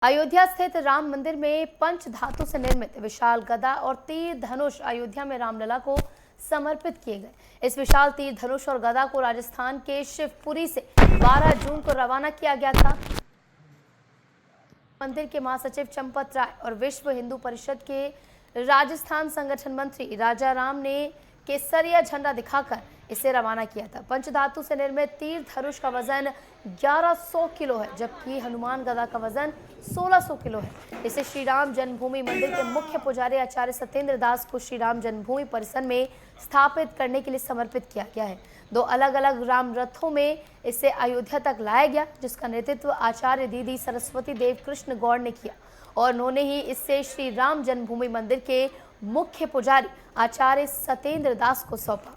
अयोध्या स्थित राम मंदिर में पंच धातु से निर्मित विशाल गदा और तीर धनुष अयोध्या में रामलला को समर्पित किए गए। इस विशाल तीर धनुष और गदा को राजस्थान के शिवपुरी से 12 जून को रवाना किया गया था। मंदिर के महासचिव चंपत राय और विश्व हिंदू परिषद के राजस्थान संगठन मंत्री राजा राम ने केसरिया झंडा दिखाकर इसे रवाना किया था। पंचधातु से निर्मित तीर धनुष का वजन 1100 किलो है, जबकि हनुमान गदा का वजन 1600 किलो है। इसे श्री राम जन्मभूमि मंदिर के मुख्य पुजारी आचार्य सत्येंद्र दास को श्री राम जन्मभूमि परिसर में स्थापित करने के लिए समर्पित किया गया है। 2 अलग अलग राम रथों में इसे अयोध्या तक लाया गया, जिसका नेतृत्व आचार्य दीदी सरस्वती देव कृष्ण गौड़ ने किया और उन्होंने ही इससे श्री राम जन्मभूमि मंदिर के मुख्य पुजारी आचार्य सत्येंद्र दास को सौंपा।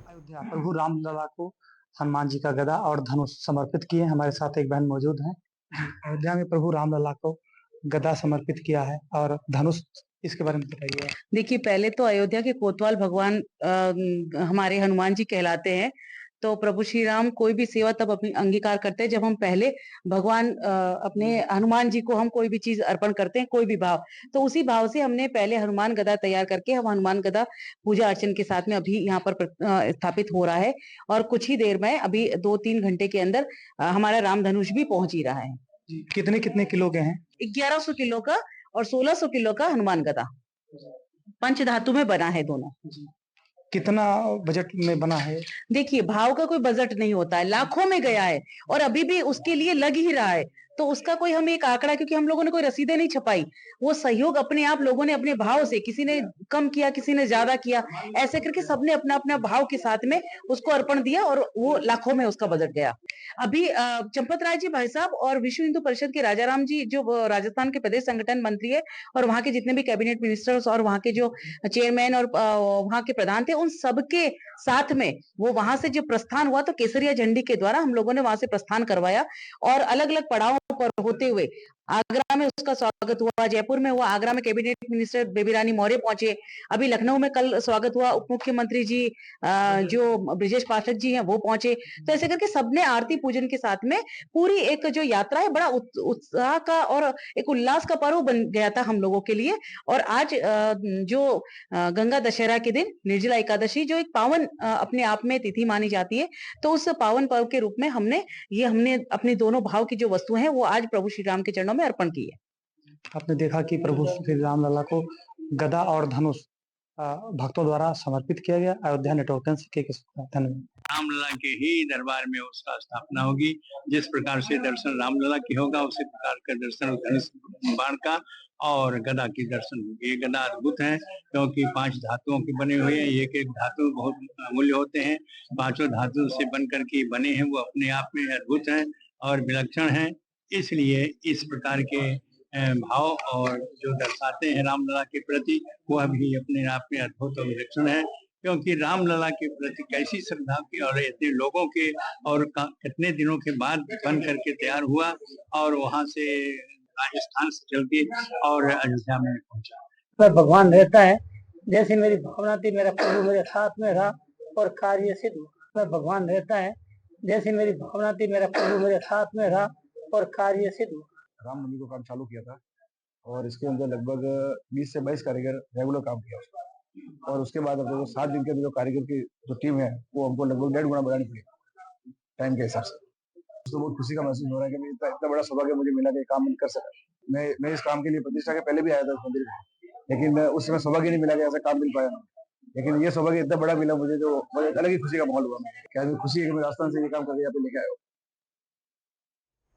अयोध्या प्रभु रामलला को हनुमान जी का गदा और धनुष समर्पित किए। हमारे साथ एक बहन मौजूद हैं। अयोध्या में प्रभु रामलला को गदा समर्पित किया है और धनुष, इसके बारे में बताइए। देखिए, पहले तो अयोध्या के कोतवाल भगवान हमारे हनुमान जी कहलाते हैं। तो प्रभु श्री राम कोई भी सेवा तब अपनी अंगीकार करते हैं जब हम पहले भगवान अपने हनुमान जी को हम कोई भी चीज अर्पण करते हैं, कोई भी भाव। तो उसी भाव से हमने पहले हनुमान गदा तैयार करके हम हनुमान गदा पूजा अर्चन के साथ में अभी यहाँ पर स्थापित हो रहा है और कुछ ही देर में अभी 2-3 घंटे के अंदर हमारा राम धनुष भी पहुंच ही रहा है। कितने कितने किलो के हैं? 1100 किलो का और 1600 किलो का हनुमान गदा पंच धातु में बना है दोनों। कितना बजट में बना है? देखिए, भाव का कोई बजट नहीं होता है, लाखों में गया है और अभी भी उसके लिए लग ही रहा है। तो उसका कोई हम एक आंकड़ा, क्योंकि हम लोगों ने कोई रसीदें नहीं छपाई, वो सहयोग अपने आप लोगों ने अपने भाव से, किसी ने कम किया, किसी ने ज्यादा किया, ऐसे करके सबने अपना अपना भाव के साथ में उसको अर्पण दिया और वो लाखों में उसका बजट गया। अभी चंपत राय जी भाई साहब और विश्व हिंदू परिषद के राजा राम जी, जो राजस्थान के प्रदेश संगठन मंत्री है, और वहां के जितने भी कैबिनेट मिनिस्टर्स और वहां के जो चेयरमैन और वहां के प्रधान थे, उन सबके साथ में वो वहां से जो प्रस्थान हुआ, तो केसरिया झंडी के द्वारा हम लोगों ने वहां से प्रस्थान करवाया और अलग अलग पड़ाव पर होते हुए आगरा में उसका स्वागत हुआ, जयपुर में हुआ, आगरा में कैबिनेट मिनिस्टर बेबी रानी मौर्य पहुंचे, अभी लखनऊ में कल स्वागत हुआ, उप मुख्यमंत्री जी जो ब्रिजेश पाठक जी हैं वो पहुंचे। तो ऐसे करके सबने आरती पूजन के साथ में पूरी एक जो यात्रा है, बड़ा उत्साह का और एक उल्लास का पर्व बन गया था हम लोगों के लिए। और आज जो गंगा दशहरा के दिन निर्जला एकादशी, जो एक पावन अपने आप में तिथि मानी जाती है, तो उस पावन पर्व के रूप में हमने अपने दोनों भाव की जो वस्तुएं हैं वो आज प्रभु श्री राम के चरणों में अर्पण की है। आपने देखा कि प्रभु श्री रामलला को गदा और धनुष भक्तों द्वारा समर्पित किया गया। अयोध्या नेटवर्क के धन्यवाद। रामलला के ही दरबार में उसका स्थापना होगी। जिस प्रकार से दर्शन रामलला की होगा, उसी प्रकार का दर्शन धनुष बाण का और गदा की दर्शन होगी। ये गदा अद्भुत है, क्योंकि 5 धातुओं के बने हुए हैं। एक एक धातु बहुत अमूल्य होते हैं। 5 धातु से बनकर के बने हैं, वो अपने आप में अद्भुत हैं और विलक्षण हैं। इसलिए इस प्रकार के भाव और जो दर्शाते हैं रामलला के प्रति, वह भी अपने आप में अद्भुत और विलक्षण है। क्योंकि रामलला के प्रति कैसी श्रद्धा की और इतने लोगों के, और कितने दिनों के बाद बन करके तैयार हुआ और वहां से राजस्थान से चल के और अयोध्या में पहुंचा। भगवान रहता है, जैसे मेरी भावना थी, मेरा प्रभु मेरे साथ में रहा और कार्य सिद्ध हुआ। भगवान रहता है, जैसे मेरी भावना थी, मेरा प्रभु मेरे साथ में रहा और कार्य सिद्ध हुआ। राम मंदिर को काम चालू किया था और इसके अंदर लगभग 20 से 22 कारीगर रेगुलर काम किया उसका। और उसके बाद अब 7 दिन के अंदर जो कारीगर की जो टीम है, वो हमको लगभग 1.5 गुना बढ़ानी पड़ी टाइम के हिसाब से। तो बहुत खुशी का महसूस हो रहा है कि इतना बड़ा सौभाग्य मुझे मिला कि काम कर सका। मैं इस काम के लिए प्रतिष्ठा के पहले भी आया था उस मंदिर में, लेकिन उस समय सौभाग्य नहीं मिला कि ऐसा काम मिल पाया। लेकिन ये सौभाग्य इतना बड़ा मिला मुझे, जो अलग ही खुशी का माहौल हुआ। क्या खुशी है कि मैं राजस्थान से ये काम करके यहाँ पे लेके आया हूँ।